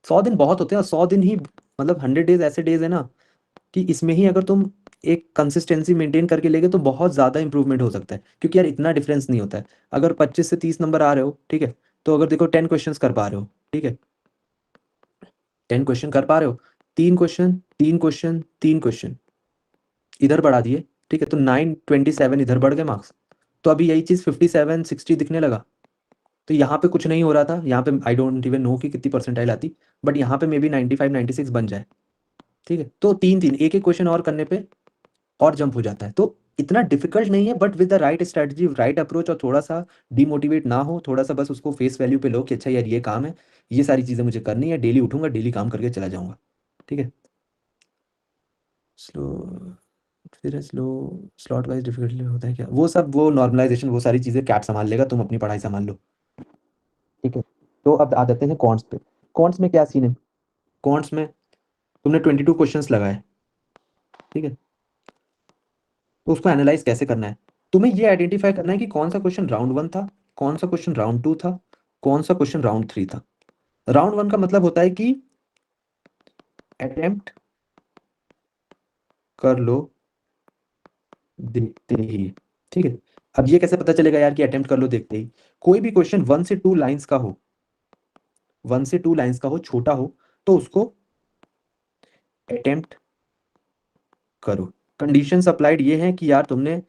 100 दिन बहुत होते हैं, और 100 दिन ही मतलब 100 डेज ऐसे डेज है ना कि इसमें ही अगर तुम एक कंसिस्टेंसी मेंटेन करके लेगे तो बहुत ज़्यादा इंप्रूवमेंट हो सकता है, क्योंकि यार इतना डिफरेंस नहीं होता है। अगर 25 से 30 नंबर आ रहे हो, ठीक है, तो अगर देखो 10 क्वेश्चंस कर पा रहे हो, ठीक है, 10 क्वेश्चन कर पा रहे हो, 3 क्वेश्चन 3 क्वेश्चन 3 क्वेश्चन इधर बढ़ा दिए, ठीक है, तो 927 इधर बढ़ गए मार्क्स। तो अभी यही चीज़ 57 60 दिखने लगा। तो यहाँ पे कुछ नहीं हो रहा था, यहाँ पे आई डोंट इवन नो कि कितनी परसेंटाइल आती, बट यहाँ पे मे बी 95 96 बन जाए, ठीक है। तो तीन तीन एक एक क्वेश्चन और करने पे और जंप हो जाता है। तो इतना डिफिकल्ट नहीं है, but with the right strategy, right approach, और थोड़ा सा डिमोटिवेट ना हो, थोड़ा सा बस उसको फेस वैल्यू पे लो कि अच्छा यार ये काम है, ये सारी चीज़ें मुझे करनी है, डेली उठूंगा, डेली काम करके चला जाऊंगा, ठीक है। स्लो, फिर स्लो, स्लॉट वाइज डिफिकल्टी होता है क्या, वो सब वो नॉर्मलाइजेशन, वो सारी चीज़ें कैप संभाल लेगा, तुम अपनी पढ़ाई संभाल लो, ठीक है। तो अब आ जाते हैं कॉन्ट्स पे। कॉन्ट्स में क्या सीन है? कॉन्ट्स में तुमने 22 क्वेश्चंस लगाए, ठीक है, तो उसको एनालाइज कैसे करना है? तुम्हें ये आइडेंटिफाई करना है कि कौन सा क्वेश्चन राउंड 1 था, कौन सा क्वेश्चन राउंड 2 था, कौन सा क्वेश्चन राउंड 3 था। राउंड 1 का मतलब होता है कि अटेम्प्ट कर लो देखते ही, ठीक है। अब ये कैसे पता चलेगा यार कि अटेम्प्ट कर लो देखते ही? कोई भी क्वेश्चन 1 से 2 लाइंस का हो, 1 से 2 लाइंस का हो, छोटा हो, तो उसको अटेम्प्ट करो। कंडीशंस अप्लाइड ये हैं कि यार तुमने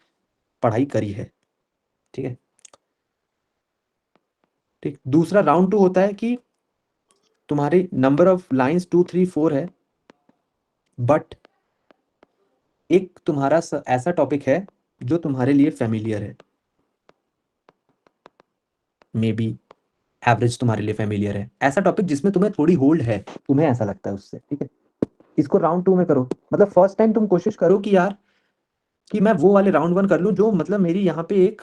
पढ़ाई करी है, ठीक है, ठीक। दूसरा राउंड 2 होता है कि तुम्हारी नंबर ऑफ लाइंस 2 3 4 है, बट एक तुम्हारा ऐसा टॉपिक है जो तुम्हारे लिए फेमिलियर है, मे बी एवरेज तुम्हारे लिए फेमिलियर है, ऐसा टॉपिक जिसमें तुम्हें थोड़ी होल्ड है, तुम्हें ऐसा लगता है उससे, ठीक है। इसको राउंड 2 में करो। मतलब फर्स्ट टाइम तुम कोशिश करो कि यार कि मैं वो वाले राउंड 1 कर लूं जो मतलब मेरी यहाँ पे एक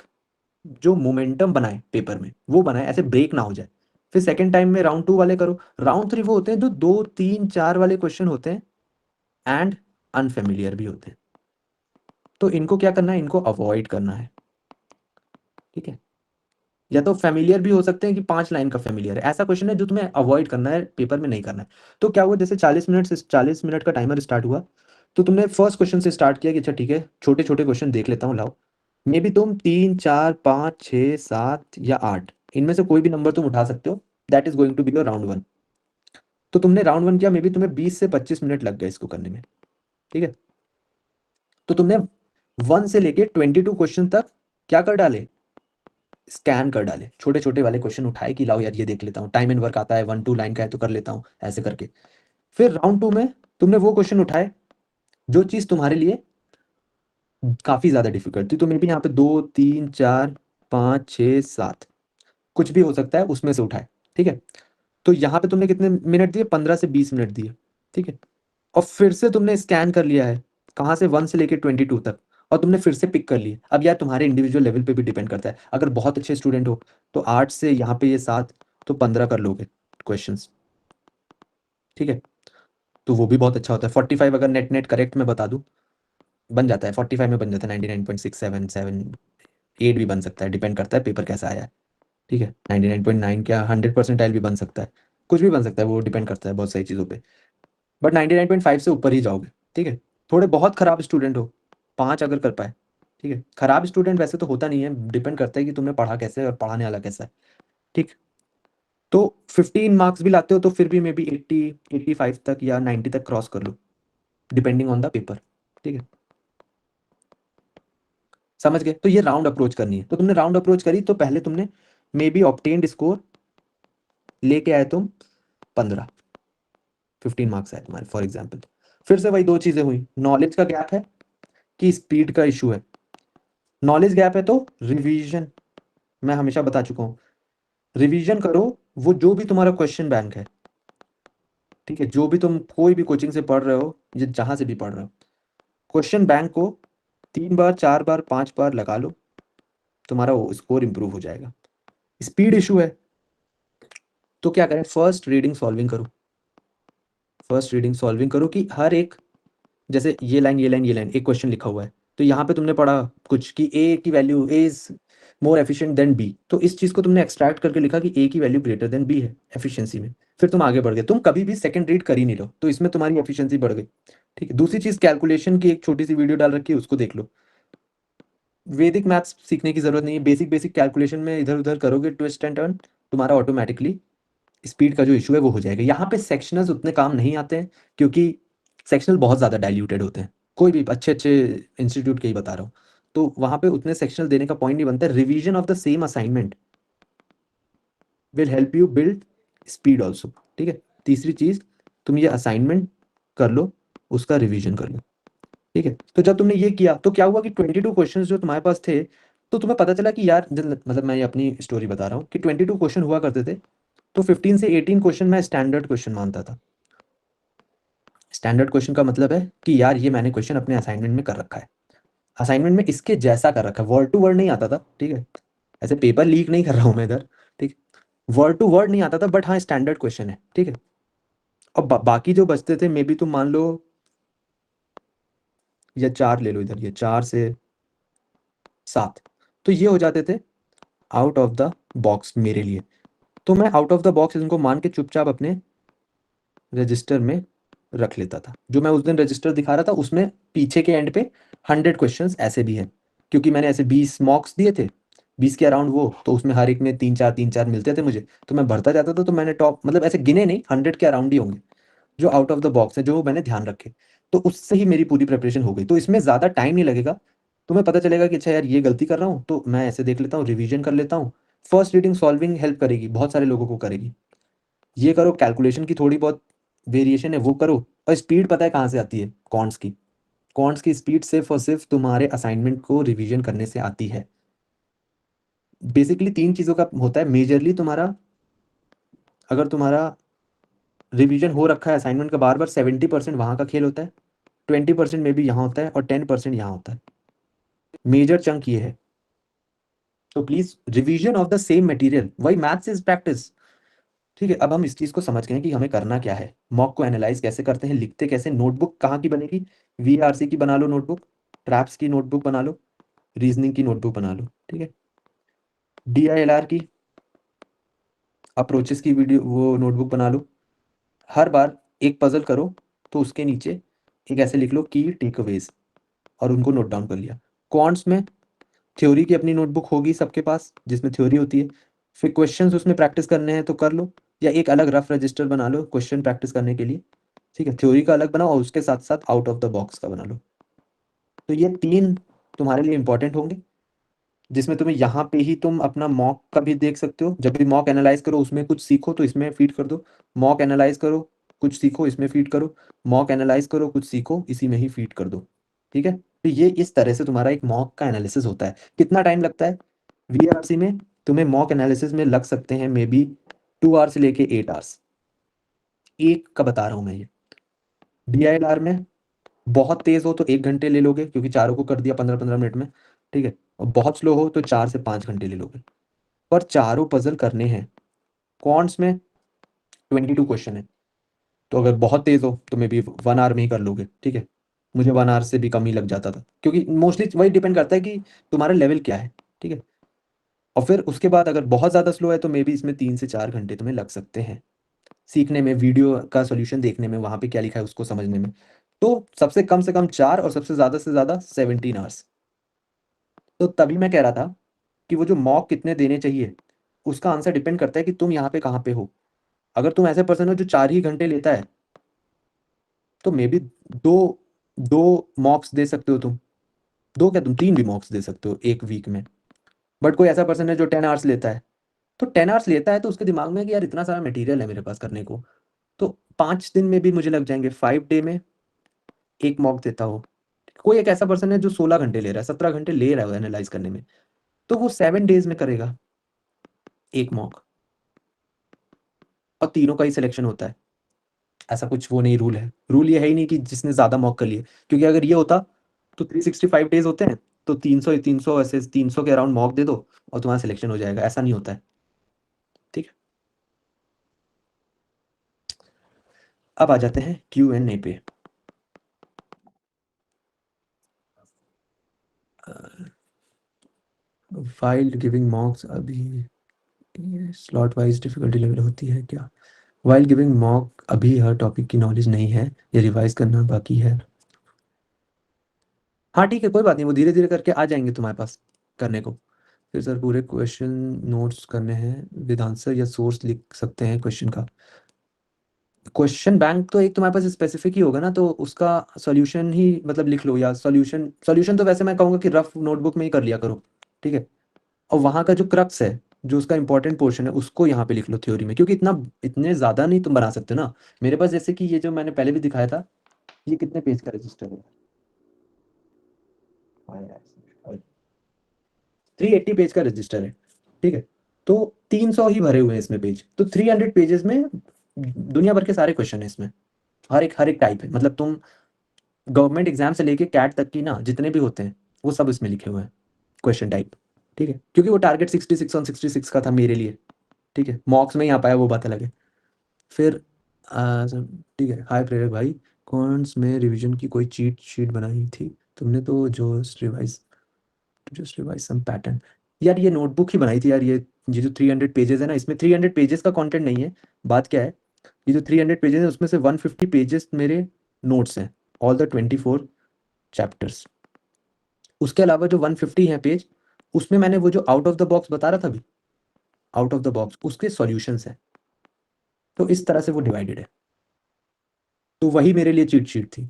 जो मोमेंटम बनाए पेपर में, वो बनाए, ऐसे ब्रेक ना हो जाए। फिर सेकंड टाइम में राउंड 2 वाले करो। राउंड 3 वो होते हैं जो 2 3 4 वाले क्वेश्चन होते हैं एंड अनफेमिलियर भी होते हैं। तो इनको क्या करना है? इनको अवॉइड करना है, ठीक है। या तो फेमिलियर भी हो सकते हैं कि 5 लाइन का फेमिलियर है, ऐसा क्वेश्चन है जो तुम्हें अवॉइड करना है, पेपर में नहीं करना है। तो क्या हुआ, जैसे 40 मिनट से 40 मिनट का टाइमर स्टार्ट हुआ, तो तुमने फर्स्ट क्वेश्चन से स्टार्ट किया कि अच्छा ठीक है, छोटे छोटे क्वेश्चन देख लेता हूँ, लाओ। मे बी तुम 3 4 5 6 7 या 8 इनमें से कोई भी नंबर तुम उठा सकते हो, that is going to be your round 1। तो तुमने राउंड 1 किया, मे बी तुम्हें 20 से 25 मिनट लग गए इसको करने में, ठीक है। तो तुमने 1 से लेके 22 क्वेश्चन तक क्या कर डाले? स्कैन कर डाले, छोटे छोटे वाले क्वेश्चन उठाए कि लाओ यार ये देख लेता हूँ, टाइम एंड वर्क आता है, 1 2 लाइन का है तो कर लेता हूँ, ऐसे करके। फिर राउंड 2 में तुमने वो क्वेश्चन उठाए जो चीज तुम्हारे लिए काफी ज्यादा डिफिकल्ट थी, तो मे बी यहाँ पे 2 3 4 5 6 7 कुछ भी हो सकता है, उसमें से उठाए, ठीक है। तो यहाँ पे तुमने कितने मिनट दिए? 15 से 20 मिनट दिए, ठीक है। और फिर से तुमने स्कैन कर लिया है, कहाँ से? 1 से लेके 22 तक, और तुमने फिर से पिक कर लिए। अब यार तुम्हारे इंडिविजुअल लेवल पे भी डिपेंड करता है, अगर बहुत अच्छे स्टूडेंट हो तो 8 से यहाँ पे ये 7, तो 15 कर लोगे क्वेश्चंस, ठीक है। तो वो भी बहुत अच्छा होता है। 45 अगर नेट नेट करेक्ट मैं बता दूं, बन जाता है, 45 में बन जाता है, 99.677 8 भी बन सकता है, डिपेंड करता है पेपर कैसा आया है, ठीक है। 99.9 क्या 100% भी बन सकता है, कुछ भी बन सकता है, वो डिपेंड करता है बहुत सारी चीज़ों पे। बट 99.5 से ऊपर ही जाओगे, ठीक है। थोड़े बहुत खराब स्टूडेंट हो, 5 अगर कर पाए, ठीक है। खराब स्टूडेंट वैसे तो होता नहीं है, डिपेंड करता है कि तुमने पढ़ा कैसे है और पढ़ाने वाला कैसा है, ठीक। तो 15 मार्क्स भी लाते हो तो फिर भी मे बी 80 85 तक या 90 तक क्रॉस कर लो, डिपेंडिंग ऑन द पेपर, ठीक है। समझ गए? तो ये राउंड अप्रोच करनी है। तो तुमने राउंड अप्रोच करी, तो पहले तुमने मे बी ऑब्टेन्ड स्कोर लेके आए तुम 15, 15 मार्क्स आए तुम्हारे फॉर एग्जाम्पल। फिर से वही दो चीजें हुई, नॉलेज का गैप है कि स्पीड का इशू है। नॉलेज गैप है तो रिवीजन, मैं हमेशा बता चुका हूँ, रिवीजन करो वो जो भी तुम्हारा क्वेश्चन बैंक है, ठीक है। जो भी तुम कोई भी कोचिंग से पढ़ रहे हो या जहां से भी पढ़ रहे हो, क्वेश्चन बैंक को 3 बार 4 बार 5 बार लगा लो, तुम्हारा वो स्कोर इंप्रूव हो जाएगा। स्पीड इशू है तो क्या करें? फर्स्ट रीडिंग सॉल्विंग करो, फर्स्ट रीडिंग सॉल्विंग करो कि हर एक, जैसे ये लाइन ये लाइन ये लाइन, एक क्वेश्चन लिखा हुआ है, तो यहाँ पे तुमने पढ़ा कुछ कि ए की value A is more efficient than B, तो इस चीज को तुमने एक्सट्रैक्ट करके लिखा कि ए की वैल्यू ग्रेटर देन बी है एफिशिएंसी में, फिर तुम आगे बढ़ गए, तुम कभी भी सेकंड रीड कर ही नहीं रहो, तो इसमें तुम्हारी एफिशिएंसी बढ़ गई। ठीक है, दूसरी चीज कैलकुलेशन की एक छोटी सी वीडियो डाल रखी है, उसको देख लो। वैदिक मैथ्स सीखने की जरूरत नहीं है, बेसिक बेसिक कैलकुलेशन में इधर उधर करोगे ट्विस्ट एंड टर्न, तुम्हारा ऑटोमेटिकली स्पीड का जो इशू है वो हो जाएगा। यहाँ पे सेक्शनल्स उतने काम नहीं आते हैं, क्योंकि सेक्शनल बहुत ज़्यादा डाइल्यूटेड होते हैं, कोई भी अच्छे अच्छे इंस्टीट्यूट के ही बता रहा हूँ, तो वहाँ पे उतने सेक्शनल देने का पॉइंट नहीं बनता। Revision of the same assignment will help you build speed also. ठीक है, तीसरी चीज़, तुम ये असाइनमेंट कर लो, उसका रिवीजन कर लो। ठीक है, तो जब तुमने ये किया तो क्या हुआ कि 22 क्वेश्चंस जो तुम्हारे पास थे, तो तुम्हें पता चला कि यार मतलब मैं ये अपनी स्टोरी बता रहा हूँ कि 22 क्वेश्चन हुआ करते थे, तो 15 से 18 क्वेश्चन मैं स्टैंडर्ड क्वेश्चन मानता था। स्टैंडर्ड क्वेश्चन का मतलब है कि यार ये मैंने क्वेश्चन अपने असाइनमेंट में कर रखा है, असाइनमेंट में इसके जैसा कर रखा है, वर्ड टू वर्ड नहीं आता था। ठीक है, ऐसे पेपर लीक नहीं कर रहा हूँ मैं इधर। ठीक, वर्ड टू वर्ड नहीं आता था, बट हाँ स्टैंडर्ड क्वेश्चन है। ठीक है, और बाकी जो बचते थे, मे बी तुम मान लो, या 4 ले लो इधर, ये 4 से 7, तो ये हो जाते थे आउट ऑफ द बॉक्स मेरे लिए। तो मैं आउट ऑफ द बॉक्स इनको मान के चुपचाप अपने रजिस्टर में रख लेता था। जो मैं उस दिन रजिस्टर दिखा रहा था, उसमें पीछे के एंड पे 100 क्वेश्चंस ऐसे भी हैं, क्योंकि मैंने ऐसे 20 मॉक्स दिए थे, 20 के अराउंड वो, तो उसमें हर एक में 3-4 मिलते थे मुझे, तो मैं भरता जाता था। तो मैंने टॉप मतलब ऐसे गिने नहीं, 100 के अराउंड ही होंगे जो आउट ऑफ द बॉक्स है, जो मैंने ध्यान रखे, तो उससे ही मेरी पूरी प्रिपरेशन हो गई। तो इसमें ज़्यादा टाइम नहीं लगेगा, तुम्हें पता चलेगा कि अच्छा यार ये गलती कर रहा हूँ, तो मैं ऐसे देख लेता हूँ, रिवीजन कर लेता हूँ। फर्स्ट रीडिंग सॉल्विंग हेल्प करेगी, बहुत सारे लोगों को करेगी। ये करो, कैलकुलेशन की थोड़ी बहुत वेरिएशन है वो करो। और स्पीड पता है कहाँ से आती है? कॉन्ट्स की। कॉन्ट्स की स्पीड सिर्फ और सिर्फ तुम्हारे असाइनमेंट को रिवीजन करने से आती है। बेसिकली 3 चीज़ों का होता है मेजरली तुम्हारा। अगर तुम्हारा रिवीजन हो रखा है असाइनमेंट का बार बार, 70% वहाँ का खेल होता है, 20% में भी यहाँ होता है, और 10% यहाँ होता है। मेजर चंक ये है। तो please revision of the same material, वही मैथ्स इज प्रैक्टिस। ठीक है, अब हम इस चीज को समझ गए कि हमें करना क्या है, मॉक को एनालाइज कैसे करते हैं, लिखते कैसे, नोटबुक कहाँ की बनेगी, वीआरसी की बना लो नोटबुक, ट्रैप्स की नोटबुक बना लो, रीजनिंग की नोटबुक बना लो। ठीक है, डीआईएलआर की, अप्रोचेस की वीडियो वो नोटबुक बना लो। हर बार एक पजल करो, तो उसके नीचे एक ऐसे लिख लो की टेकअवेज, और उनको नोट डाउन कर लिया। क्वांट्स में थ्योरी की अपनी नोटबुक होगी सबके पास, जिसमें थ्योरी होती है, फिर क्वेश्चंस उसमें प्रैक्टिस करने हैं तो कर लो, या एक अलग रफ रजिस्टर बना लो क्वेश्चन प्रैक्टिस करने के लिए। ठीक है, थ्योरी का अलग बनाओ, और उसके साथ साथ आउट ऑफ द बॉक्स का बना लो। तो ये 3 तुम्हारे लिए इंपॉर्टेंट होंगे, जिसमें तुम्हें यहाँ पे ही तुम अपना मॉक का भी देख सकते हो। जब भी मॉक एनालाइज करो उसमें कुछ सीखो तो इसमें फीड कर दो, मॉक एनालाइज करो कुछ सीखो इसमें फीड करो, मॉक एनालाइज करो कुछ सीखो इसी में ही फीड कर दो। ठीक है, तो ये इस तरह से तुम्हारा एक मॉक का एनालिसिस होता है। कितना टाइम लगता है वीआरसी में? तुम्हें मॉक एनालिसिस में लग सकते हैं मे बी 2 आवर्स से लेके 8 आवर्स, एक का बता रहा हूँ मैं ये। डीआईएलआर में बहुत तेज हो तो 1 घंटे ले लोगे, क्योंकि चारों को कर दिया 15-15 मिनट में। ठीक है, और बहुत स्लो हो तो 4 से 5 घंटे ले लोगे, पर चारों पजल करने हैं। क्वांट्स में 22 क्वेश्चन है, तो अगर बहुत तेज हो तो मे बी 1 आवर में ही कर लोगे। ठीक है, मुझे 1 आवर से भी कम ही लग जाता था, क्योंकि मोस्टली वही डिपेंड करता है कि तुम्हारा लेवल क्या है। ठीक है, और फिर उसके बाद अगर बहुत ज़्यादा स्लो है तो मे बी इसमें 3 से 4 घंटे तुम्हें लग सकते हैं सीखने में, वीडियो का सॉल्यूशन देखने में, वहाँ पे क्या लिखा है उसको समझने में। तो सबसे कम से कम 4, और सबसे ज़्यादा से ज़्यादा 17 आवर्स। तो तभी मैं कह रहा था कि वो जो मॉक कितने देने चाहिए, उसका आंसर डिपेंड करता है कि तुम यहाँ पे कहाँ पे हो। अगर तुम ऐसे पर्सन हो जो 4 ही घंटे लेता है, तो मे बी दो दो मॉक्स दे सकते हो तुम, दो क्या, तुम 3 भी मॉक्स दे सकते हो एक वीक में। बट कोई ऐसा पर्सन है जो 10 आवर्स लेता है, तो 10 आवर्स लेता है तो उसके दिमाग में कि यार इतना सारा मटेरियल है मेरे पास करने को, तो 5 दिन में भी मुझे लग जाएंगे, 5 डे में एक मॉक देता हो। कोई एक ऐसा पर्सन है जो 16 घंटे ले रहा है, 17 घंटे ले रहा है एनालाइज करने में, तो वो 7 डेज में करेगा एक मॉक, और तीनों का ही सिलेक्शन होता है। ऐसा कुछ वो नहीं रूल है, रूल ये है ही नहीं कि जिसने ज्यादा मॉक कर लिए, क्योंकि अगर ये होता तो 365 डेज होते हैं, तो 300 ऐसे 300 के अराउंड मॉक दे दो और तुम्हारा सिलेक्शन हो जाएगा, ऐसा नहीं होता है। ठीक है, अब आ जाते हैं Q&A पे। फाइल गिविंग मॉक्स अभी स्लॉट वाइज डिफिकल्टी लेवल होती है क्या? वाइल गिविंग मॉक अभी हर टॉपिक की नॉलेज नहीं है, ये रिवाइज करना बाकी है। हाँ ठीक है, कोई बात नहीं, वो धीरे धीरे करके आ जाएंगे तुम्हारे पास करने को। फिर सर पूरे क्वेश्चन नोट्स करने हैं विद आंसर या सोर्स लिख सकते हैं क्वेश्चन का? क्वेश्चन बैंक तो एक तुम्हारे पास स्पेसिफिक ही होगा ना, तो उसका सॉल्यूशन ही मतलब लिख लो, या सॉल्यूशन सॉल्यूशन तो वैसे मैं कहूँगा कि रफ नोटबुक में ही कर लिया करो, ठीक है। और वहाँ का जो क्रक्स है, जो उसका इंपॉर्टेंट पोर्शन है, उसको यहाँ पे लिख लो थ्योरी में, क्योंकि इतने ज़्यादा नहीं तुम बना सकते ना। मेरे पास जैसे कि ये जो मैंने पहले भी दिखाया था, ये कितने पेज का रजिस्टर है? 380 पेज का रजिस्टर है, ठीक है। तो 300 ही भरे हुए हैं इसमें पेज, तो 300 पेजेस में दुनिया भर के सारे क्वेश्चन है इसमें। हर एक टाइप है, मतलब तुम गवर्नमेंट एग्जाम से लेके कैट तक की ना जितने भी होते हैं, वो सब इसमें लिखे हुए हैं क्वेश्चन टाइप, ठीक है। क्योंकि वो टारगेट 66 का था मेरे लिए, ठीक है। मॉक्स में ही आ पाया, वो बात अलग है। फिर ठीक है। हाय प्रेरक भाई, कौन्स में रिवीजन की कोई चीट शीट बनाई थी तुमने? तो जो रिवाइज सम पैटर्न, यार ये नोटबुक ही बनाई थी यार। ये जो 300 पेजेस है ना, इसमें 300 पेजेस का कंटेंट नहीं है। बात क्या है, ये जो 300 पेजेस है उसमें से 150 पेजेस मेरे नोट्स हैं, ऑल द 24 चैप्टर्स। उसके अलावा जो 150 है पेज, उसमें मैंने वो जो आउट ऑफ द बॉक्स बता रहा था अभी, आउट ऑफ द बॉक्स उसके सॉल्यूशंस हैं। तो इस तरह से वो डिवाइडेड है। तो वही मेरे लिए चीट शीट थी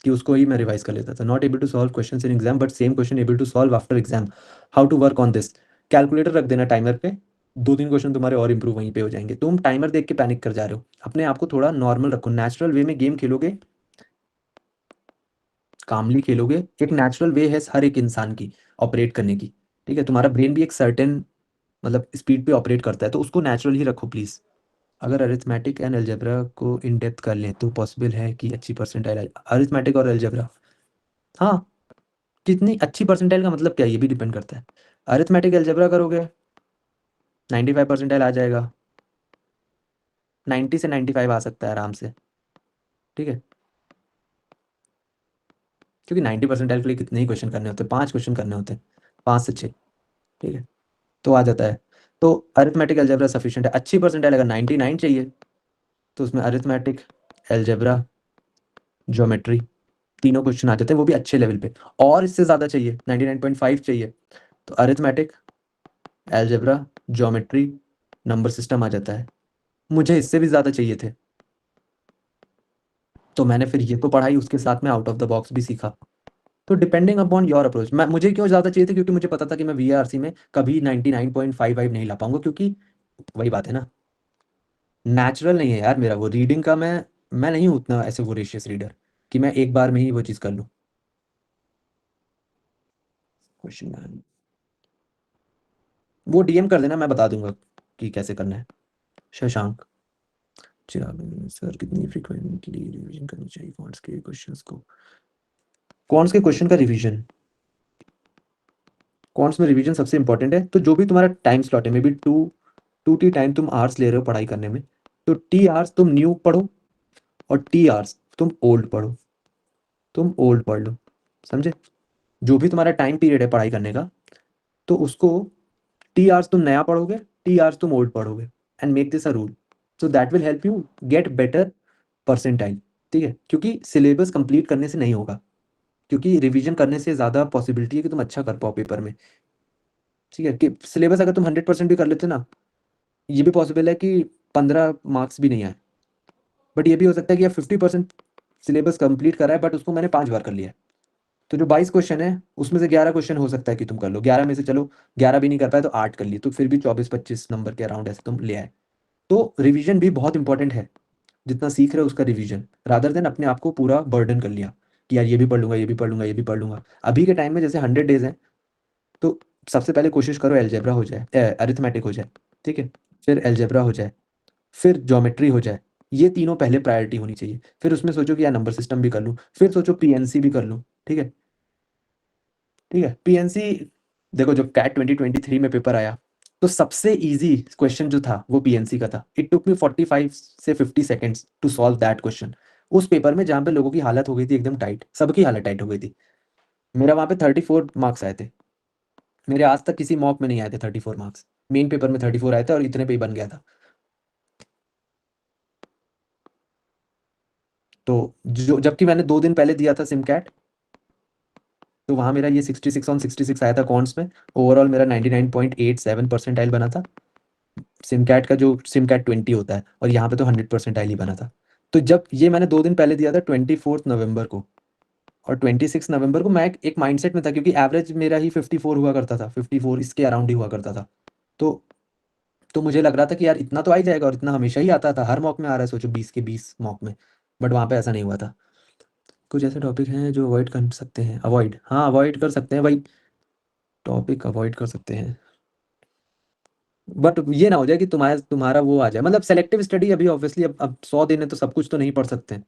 कि उसको ही मैं रिवाइज कर लेता था। Not able to solve question in exam but same question able to solve after exam, how to work on this? Calculator रख देना टाइमर पे, 2-3 क्वेश्चन तुम्हारे और इंप्रूव वहीं पे हो जाएंगे। तुम टाइमर देख के पैनिक कर जा रहे हो, अपने आप को थोड़ा नॉर्मल रखो, नेचुरल वे में गेम खेलोगे, कामली खेलोगे। एक नेचुरल वे है हर एक इंसान की ऑपरेट करने की, ठीक है। तुम्हारा ब्रेन भी एक सर्टेन मतलब स्पीड पे ऑपरेट करता है, तो उसको नेचुरल ही रखो प्लीज। अगर अरिथमेटिक एंड अलजेब्रा को इन डेप्थ कर लें तो पॉसिबल है कि अच्छी परसेंटाइल आए? अरिथमेटिक और अलजेब्रा, हाँ। कितनी अच्छी परसेंटाइल का मतलब क्या है, ये भी डिपेंड करता है। अरिथमेटिक अलजेब्रा करोगे 95 परसेंटाइल आ जाएगा, 90 से 95 आ सकता है आराम से, ठीक है। क्योंकि 90 परसेंटाइल के लिए कितने ही क्वेश्चन करने होते हैं, 5 क्वेश्चन करने होते हैं, 5 से 6, ठीक है। तो आ जाता है। तो अरिथमेटिक अलजेब्रा सफिशिएंट है। अच्छी परसेंटाइल अगर 99 चाहिए, तो उसमें अरिथमेटिक, अलजेब्रा, ज्योमेट्री, तीनों क्वेश्चन आ जाते हैं, वो भी अच्छे लेवल पे। और इससे ज़्यादा चाहिए, 99.5 चाहिए, तो arithmetic, algebra, geometry, number system आ जाता है। मुझे इससे भी ज़्यादा चाहिए थे, तो मैंने फिर ये तो पढ़ाई, उसके साथ में आउट ऑफ द बॉक्स भी सीखा। तो डिपेंडिंग अपॉन योर अप्रोच, मैं मुझे क्यों ज़्यादा चाहिए थे, क्योंकि मुझे पता था कि मैं वीआरसी में कभी 99.55 नहीं ला पाऊंगा, क्योंकि वही बात है ना, नेचुरल नहीं है यार मेरा वो रीडिंग का। मैं नहीं हूँ उतना ऐसे वोरेशियस रीडर कि मैं एक बार में ही वो चीज़ कर लूँ। क्वेश्चन वो डीएम कर देना, मैं बता दूंगा कि कैसे करना है। शशांक, चिराग सर कितनी फ्रीक्वेंटली रिवीजन करनी चाहिए कॉन्ट्स के क्वेश्चंस को? कॉन्ट्स के क्वेश्चन का रिवीजन, कॉन्ट्स में रिवीजन सबसे इंपॉर्टेंट है। तो जो भी तुम्हारा टाइम स्लॉट है, maybe two T time तुम आवर्स ले रहे हो पढ़ाई करने में, तो टी आवर्स तुम न्यू पढ़ो और टी आवर्स तुम ओल्ड पढ़ो, तुम ओल्ड पढ़ लो, समझे? जो भी तुम्हारा टाइम पीरियड है पढ़ाई करने का, तो उसको टी आवर्स तुम नया पढ़ोगे, टी आवर्स तुम ओल्ड पढ़ोगे, and make this a rule, so that will help you get better percentile, ठीक है। क्योंकि सिलेबस कंप्लीट करने से नहीं होगा, क्योंकि रिवीजन करने से ज़्यादा पॉसिबिलिटी है कि तुम अच्छा कर पाओ पेपर में, ठीक है। कि सिलेबस अगर तुम 100% भी कर लेते ना, ये भी पॉसिबल है कि 15 मार्क्स भी नहीं आए, बट ये भी हो सकता है कि यार 50% सिलेबस कंप्लीट करा है, बट उसको मैंने 5 बार कर लिया है। तो जो 22 क्वेश्चन है, उसमें से 11 क्वेश्चन हो सकता है कि तुम कर लो, 11 में से चलो 11 भी नहीं कर पाए तो 8 कर लिए, तो फिर भी 24-25 नंबर के अराउंड ऐसे तुम ले आए। तो रिवीजन भी बहुत इंपॉर्टेंट है, जितना सीख रहे हो उसका रिवीजन, रादर देन अपने आप को पूरा बर्डन कर लिया कि यार ये भी पढ़ लूंगा, ये भी पढ़ लूंगा, ये भी पढ़ लूंगा। अभी के टाइम में जैसे 100 डेज हैं, तो सबसे पहले कोशिश करो एलजेब्रा हो जाए, अरिथमेटिक हो जाए, ठीक है। फिर एलजेब्रा हो जाए, फिर ज्योमेट्री हो जाए। ये तीनों पहले प्रायोरिटी होनी चाहिए। फिर उसमें सोचो कि यार नंबर सिस्टम भी कर लूँ, फिर सोचो पीएनसी भी कर लूँ, ठीक है। ठीक है, पीएनसी, देखो जब कैट 2023 में पेपर आया, तो सबसे इजी क्वेश्चन जो था वो पीएनसी का था। इट टुक मी 45 से 50 seconds to solve that question. उस पेपर में जहाँ पे लोगों की हालत हो गई थी एकदम टाइट, सबकी हालत टाइट हो गई थी, मेरा वहाँ पे 34 मार्क्स आए थे, मेरे आज तक किसी मॉक में नहीं आए थे 34 मार्क्स, मेन पेपर में 34 आए थे और इतने पे ही बन गया था। तो जो जबकि मैंने 2 दिन पहले दिया था सिमकैट, तो वहाँ मेरा ये 66 ऑन 66 आया था कॉन्स में। ओवरऑल मेरा 99.87 परसेंटाइल बना था। सिमकैट का जो सिमकैट 20 होता है, और यहाँ पे तो 100 परसेंटाइल ही बना था। तो जब ये मैंने 2 दिन पहले दिया था 24 नवंबर को, और 26 नवंबर को मैं एक माइंडसेट में था, क्योंकि एवरेज मेरा ही 54 हुआ करता था, 54 इसके अराउंड ही हुआ करता था। तो मुझे लग रहा था कि यार इतना तो आ ही जाएगा, और इतना हमेशा ही आता था, हर मॉक में आ रहा है, सोचो 20 के 20 मॉक में। बट वहाँ पे ऐसा नहीं हुआ था। कुछ ऐसे टॉपिक हैं जो अवॉइड कर सकते हैं, अवॉइड, हाँ अवॉइड कर सकते हैं भाई, टॉपिक अवॉइड कर सकते हैं। बट ये ना हो जाए कि तुम्हारा वो आ जाए, मतलब सेलेक्टिव स्टडी अभी ऑब्वियसली अब 100 दिन है तो सब कुछ तो नहीं पढ़ सकते हैं।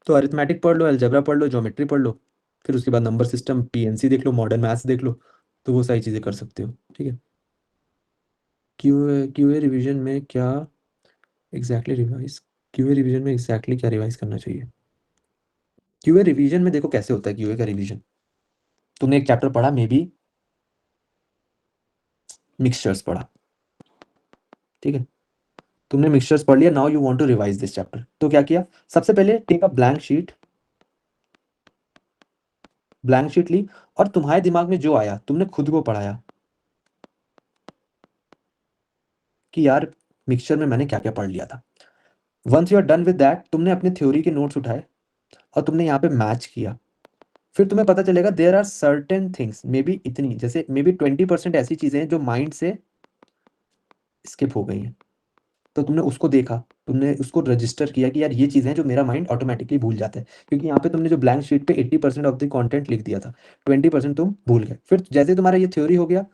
तो अरिथमेटिक पढ़ लो, अलजेब्रा पढ़ लो, ज्योमेट्री पढ़ लो, फिर उसके बाद नंबर सिस्टम, पीएनसी देख लो, मॉडर्न मैथ्स देख लो, तो वो सारी चीज़ें कर सकते हो। ठीक है। क्यूए रिवीजन में क्या एग्जैक्टली रिवाइज क्यूए रिवीजन में एग्जैक्टली क्या रिवाइज करना चाहिए? क्यूए रिवीजन में देखो कैसे होता है क्यूए का रिवीजन। तुमने एक चैप्टर पढ़ा, मे बी मिक्सचर्स पढ़ा, ठीक है, तुमने मिक्सचर्स पढ़ लिया, now you want to revise this chapter. तो क्या किया, सबसे पहले टेक अ ब्लैंक शीट ली, और तुम्हारे दिमाग में जो आया तुमने खुद को पढ़ाया कि यार मिक्सचर में मैंने क्या क्या पढ़ लिया था। Once you are done with that, तुमने अपने थ्योरी के नोट्स उठाए और तुमने यहाँ पे मैच किया। फिर तुम्हें पता चलेगा there are certain things, maybe इतनी, जैसे मे बी 20% ऐसी चीजें हैं जो माइंड से स्किप हो गई हैं। तो तुमने उसको देखा, तुमने उसको रजिस्टर किया कि यार ये चीज़ें हैं जो मेरा माइंड ऑटोमेटिकली भूल जाता है, क्योंकि यहाँ पे तुमने जो ब्लैंक शीट पे 80% ऑफ द कंटेंट लिख दिया था, 20% तुम भूल गए। फिर जैसे तुम्हारा ये थ्योरी हो गया,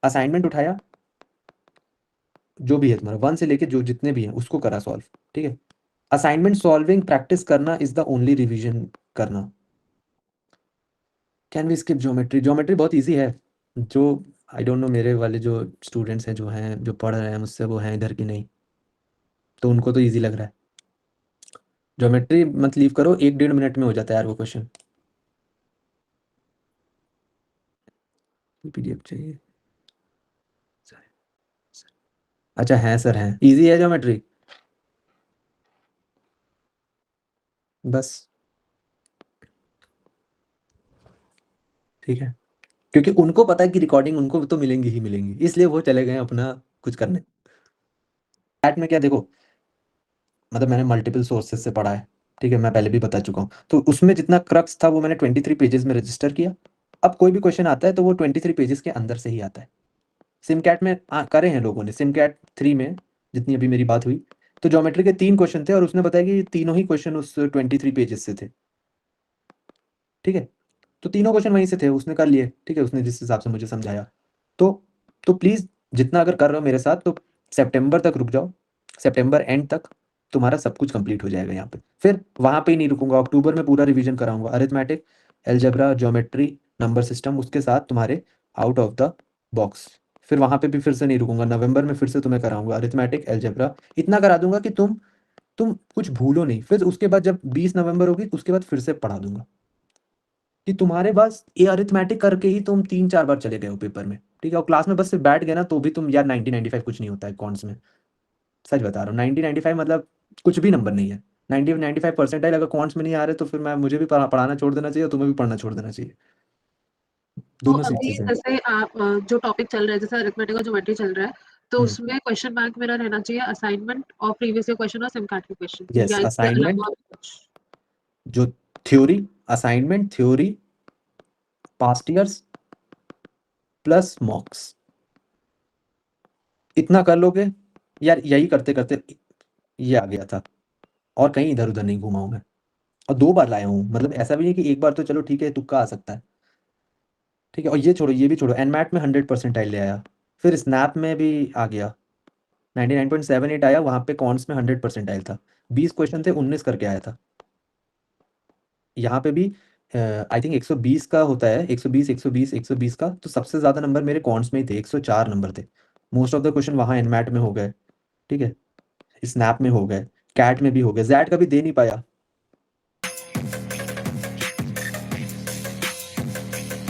असाइनमेंट उठाया, जो भी है तुम्हारा 1 से लेके जो जितने भी हैं उसको करा सॉल्व। ठीक है। असाइनमेंट सॉल्विंग प्रैक्टिस करना इज द ओनली रिवीजन करना। Can we skip geometry? Geometry बहुत ईजी है। जो आई डोंट नो, मेरे वाले जो स्टूडेंट्स हैं, जो हैं, जो पढ़ रहे हैं मुझसे, वो हैं इधर की नहीं, तो उनको तो ईजी लग रहा है। ज्योमेट्री मत लीव करो, 1-1.5 मिनट में हो जाता है यार वो क्वेश्चन। पीडीएफ चाहिए? अच्छा है सर, है, इजी है ज्योमेट्री, बस। ठीक है, क्योंकि उनको पता है कि रिकॉर्डिंग उनको तो मिलेंगी ही मिलेंगी, इसलिए वो चले गए अपना कुछ करने। चैट में क्या देखो, मतलब मैंने मल्टीपल सोर्सेज से पढ़ा है, ठीक है, मैं पहले भी बता चुका हूँ, तो उसमें जितना क्रक्स था वो मैंने 23 पेजेस में रजिस्टर किया। अब कोई भी क्वेश्चन आता है तो वो 23 पेजेस के अंदर से ही आता है। सिमकैट में करे हैं लोगों ने, सिमकैट 3 में जितनी अभी मेरी बात हुई, तो ज्योमेट्री के 3 क्वेश्चन थे, और उसने बताया कि तीनों ही क्वेश्चन उस 23 पेजेस से थे। ठीक है, तो तीनों क्वेश्चन वहीं से थे, उसने कर लिए, ठीक है, उसने जिस हिसाब से मुझे समझाया। तो प्लीज, जितना अगर कर रहे हो मेरे साथ, तो सितंबर तक रुक जाओ, सितंबर एंड तक तुम्हारा सब कुछ कंप्लीट हो जाएगा यहाँ पे। फिर वहां पे ही नहीं रुकूंगा, अक्टूबर में पूरा रिवीजन कराऊंगा, arithmetic, algebra, geometry, number system, उसके साथ तुम्हारे आउट ऑफ द बॉक्स। फिर वहां पे भी फिर से नहीं रुकूंगा, नवंबर में फिर से तुम्हें कराऊंगा अरिथमेटिक, एलजेब्रा, इतना करा दूंगा कि तुम कुछ भूलो नहीं। फिर उसके बाद जब 20 नवंबर होगी, उसके बाद फिर से पढ़ा दूंगा कि तुम्हारे पास ये अरिथमेटिक करके ही तुम 3-4 बार चले गए हो पेपर में। ठीक है, और क्लास में बस से बैठ गए ना, तो भी तुम यार 90-95 कुछ नहीं होता है कॉन्स में। सच बता रहा हूँ, 90-95 मतलब कुछ भी नंबर नहीं है। 90-95 परसेंटाइल अगर कॉन्स में नहीं आ रहे, तो फिर मैं मुझे भी पढ़ाना छोड़ देना चाहिए और तुम्हें भी पढ़ना छोड़ देना चाहिए। तो दोनों सी अभी चीजें। जैसे आप जो टॉपिक चल रहा है, जैसे अरिथमेटिक और ज्योमेट्री चल रहा है, तो हम्म। उसमें क्वेश्चन बैंक मेरा रहना चाहिए असाइनमेंट और प्रीवियस ईयर क्वेश्चन और सिमकाट के क्वेश्चन, यस, या इससे असाइनमेंट, अलावा कुछ? जो theory, assignment, theory, past years plus मॉक्स, इतना कर लोगे यार, यही करते करते ये आ गया था, और कहीं इधर उधर नहीं घुमा हूं मैं। और 2 बार लाया हूँ, मतलब ऐसा भी नहीं कि एक बार, तो चलो ठीक है तुक्का आ सकता है। ठीक है, और ये छोड़ो, ये भी छोड़ो, एनमैट में 100% ले आया, फिर स्नैप में भी आ गया, 99.78 आया, वहां पे कॉन्स में 100% था, 20 क्वेश्चन थे, 19 करके आया था। यहाँ पे भी आई थिंक 120 का होता है, 120 120 120 का, तो सबसे ज्यादा नंबर मेरे कॉन्स में ही थे, 104 नंबर थे। मोस्ट ऑफ द क्वेश्चन वहाँ एनमैट में हो गए, ठीक है, स्नैप में हो गए, कैट में भी हो गए, जैट का भी दे नहीं पाया,